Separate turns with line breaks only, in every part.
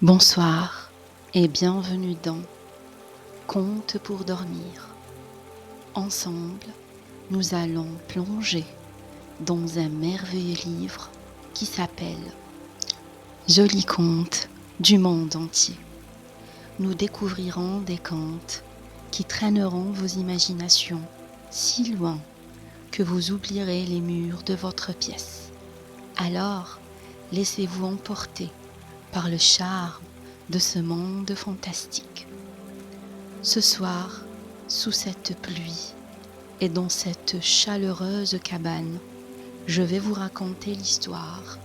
Bonsoir et bienvenue dans Contes pour dormir. Ensemble, nous allons plonger dans un merveilleux livre qui s'appelle Jolis contes du monde entier. Nous découvrirons des contes qui traîneront vos imaginations si loin que vous oublierez les murs de votre pièce. Alors, laissez-vous emporter par le charme de ce monde fantastique. Ce soir, sous cette pluie et dans cette chaleureuse cabane, je vais vous raconter l'histoire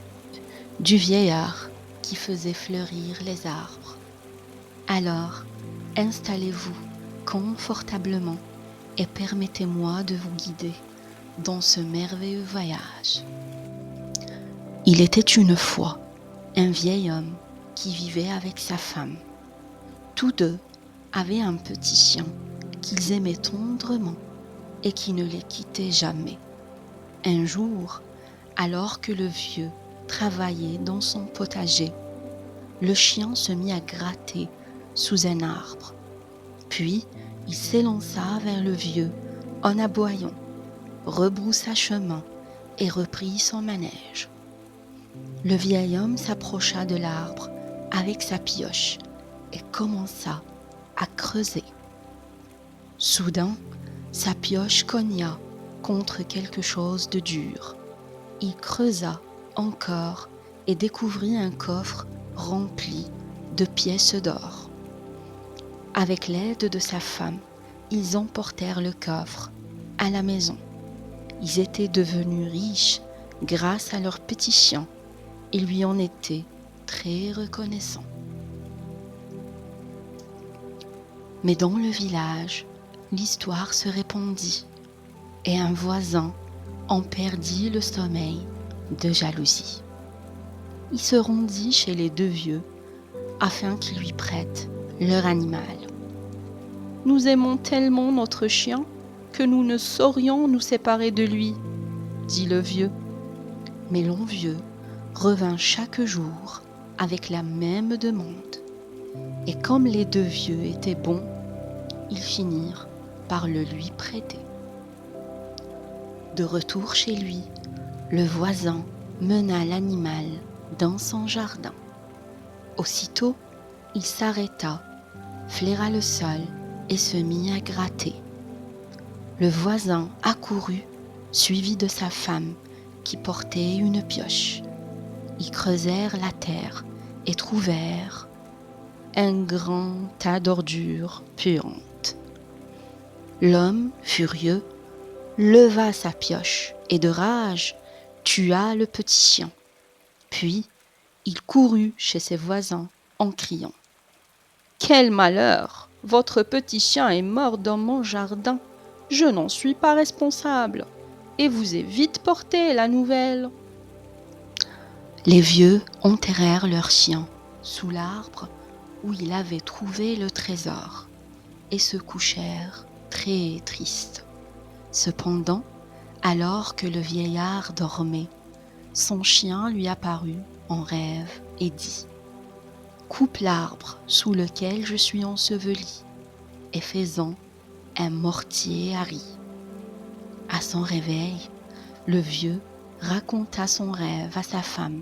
du vieillard qui faisait fleurir les arbres. Alors, installez-vous confortablement et permettez-moi de vous guider dans ce merveilleux voyage. Il était une fois un vieil homme qui vivait avec sa femme. Tous deux avaient un petit chien qu'ils aimaient tendrement et qui ne les quittait jamais. Un jour, alors que le vieux travaillait dans son potager, le chien se mit à gratter sous un arbre. Puis, il s'élança vers le vieux en aboyant, rebroussa chemin et reprit son manège. Le vieil homme s'approcha de l'arbre avec sa pioche et commença à creuser. Soudain, sa pioche cogna contre quelque chose de dur. Il creusa encore et découvrit un coffre rempli de pièces d'or. Avec l'aide de sa femme, ils emportèrent le coffre à la maison. Ils étaient devenus riches grâce à leur petit chien. Ils lui en étaient très reconnaissants. Mais dans le village, l'histoire se répandit et un voisin en perdit le sommeil de jalousie. Il se rendit chez les deux vieux afin qu'ils lui prêtent leur animal. « Nous aimons tellement notre chien que nous ne saurions nous séparer de lui, » dit le vieux. Mais l'envieux revint chaque jour avec la même demande. Et comme les deux vieux étaient bons, ils finirent par le lui prêter. De retour chez lui, le voisin mena l'animal dans son jardin. Aussitôt, il s'arrêta, flaira le sol et se mit à gratter. Le voisin accourut, suivi de sa femme qui portait une pioche. Ils creusèrent la terre et trouvèrent un grand tas d'ordures puantes. L'homme, furieux, leva sa pioche et de rage tua le petit chien. Puis, il courut chez ses voisins en criant « Quel malheur! Votre petit chien est mort dans mon jardin. Je n'en suis pas responsable. Et vous est vite porté la nouvelle. » Les vieux enterrèrent leur chien sous l'arbre où il avait trouvé le trésor et se couchèrent très tristes. Cependant, alors que le vieillard dormait, son chien lui apparut en rêve et dit « Coupe l'arbre sous lequel je suis enseveli et fais-en un mortier à riz. » À son réveil, le vieux raconta son rêve à sa femme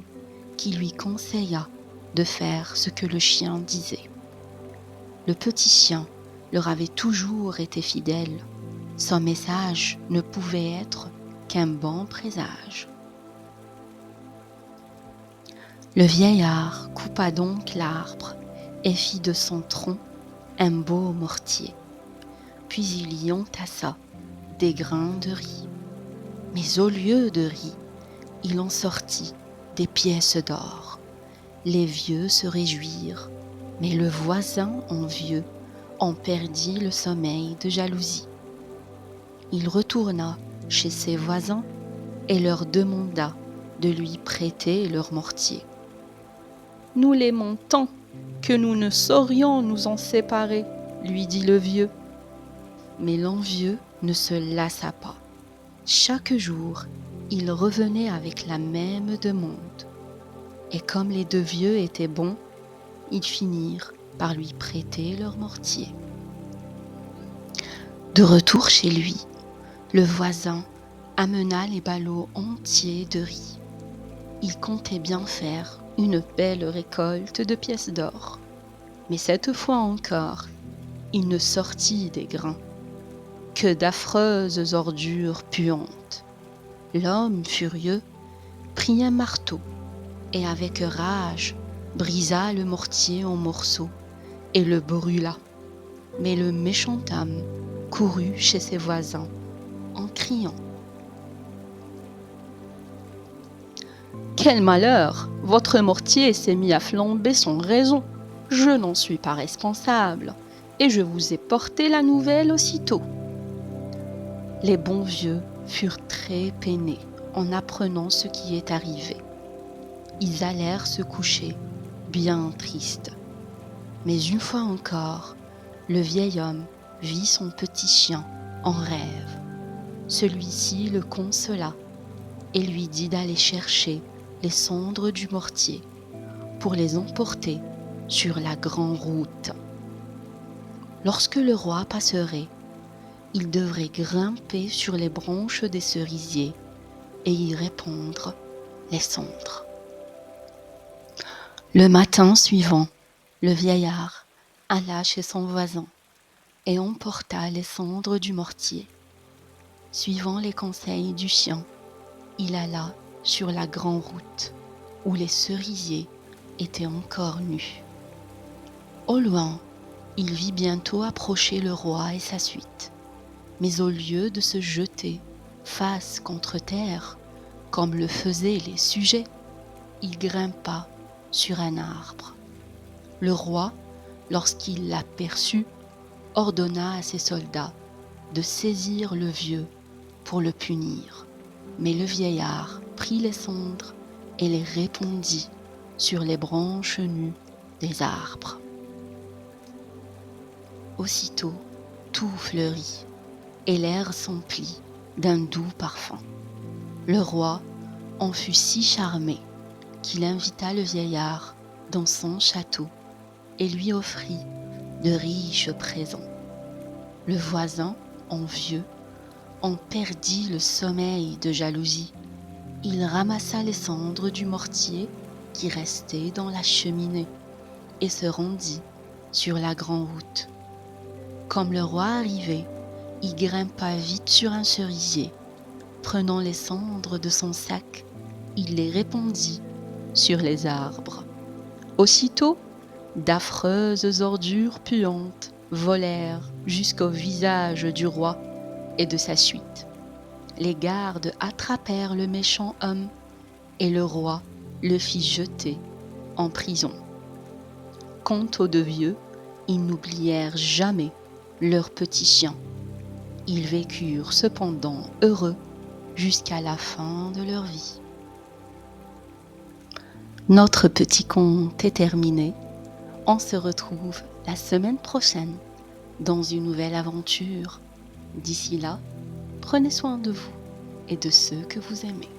qui lui conseilla de faire ce que le chien disait. Le petit chien leur avait toujours été fidèle. Son message ne pouvait être qu'un bon présage. Le vieillard coupa donc l'arbre et fit de son tronc un beau mortier. Puis il y entassa des grains de riz. Mais au lieu de riz, il en sortit des pièces d'or. Les vieux se réjouirent, mais le voisin envieux en perdit le sommeil de jalousie. Il retourna chez ses voisins et leur demanda de lui prêter leur mortier. « Nous l'aimons tant que nous ne saurions nous en séparer, » lui dit le vieux. Mais l'envieux ne se lassa pas. Chaque jour, il revenait avec la même demande. Et comme les deux vieux étaient bons, ils finirent par lui prêter leur mortier. De retour chez lui, le voisin amena les ballots entiers de riz. Il comptait bien faire une belle récolte de pièces d'or. Mais cette fois encore, il ne sortit des grains que d'affreuses ordures puantes. L'homme furieux prit un marteau et avec rage brisa le mortier en morceaux et le brûla. Mais le méchant homme courut chez ses voisins en criant : « Quel malheur! Votre mortier s'est mis à flamber sans raison. Je n'en suis pas responsable et je vous ai porté la nouvelle aussitôt. » Les bons vieux furent très peinés en apprenant ce qui est arrivé. Ils allèrent se coucher, bien tristes. Mais une fois encore, le vieil homme vit son petit chien en rêve. Celui-ci le consola et lui dit d'aller chercher les cendres du mortier pour les emporter sur la grande route. Lorsque le roi passerait, il devrait grimper sur les branches des cerisiers et y répandre les cendres. Le matin suivant, le vieillard alla chez son voisin et emporta les cendres du mortier. Suivant les conseils du chien, il alla sur la grande route où les cerisiers étaient encore nus. Au loin, il vit bientôt approcher le roi et sa suite. Mais au lieu de se jeter face contre terre, comme le faisaient les sujets, il grimpa sur un arbre. Le roi, lorsqu'il l'aperçut, ordonna à ses soldats de saisir le vieux pour le punir. Mais le vieillard prit les cendres et les répandit sur les branches nues des arbres. Aussitôt, tout fleurit et l'air s'emplit d'un doux parfum. Le roi en fut si charmé qu'il invita le vieillard dans son château et lui offrit de riches présents. Le voisin, envieux, en perdit le sommeil de jalousie. Il ramassa les cendres du mortier qui restait dans la cheminée et se rendit sur la grande route. Comme le roi arrivait, il grimpa vite sur un cerisier. Prenant les cendres de son sac, il les répandit sur les arbres. Aussitôt, d'affreuses ordures puantes volèrent jusqu'au visage du roi et de sa suite. Les gardes attrapèrent le méchant homme et le roi le fit jeter en prison. Quant aux deux vieux, ils n'oublièrent jamais leur petit chien. Ils vécurent cependant heureux jusqu'à la fin de leur vie. Notre petit conte est terminé. On se retrouve la semaine prochaine dans une nouvelle aventure. D'ici là, prenez soin de vous et de ceux que vous aimez.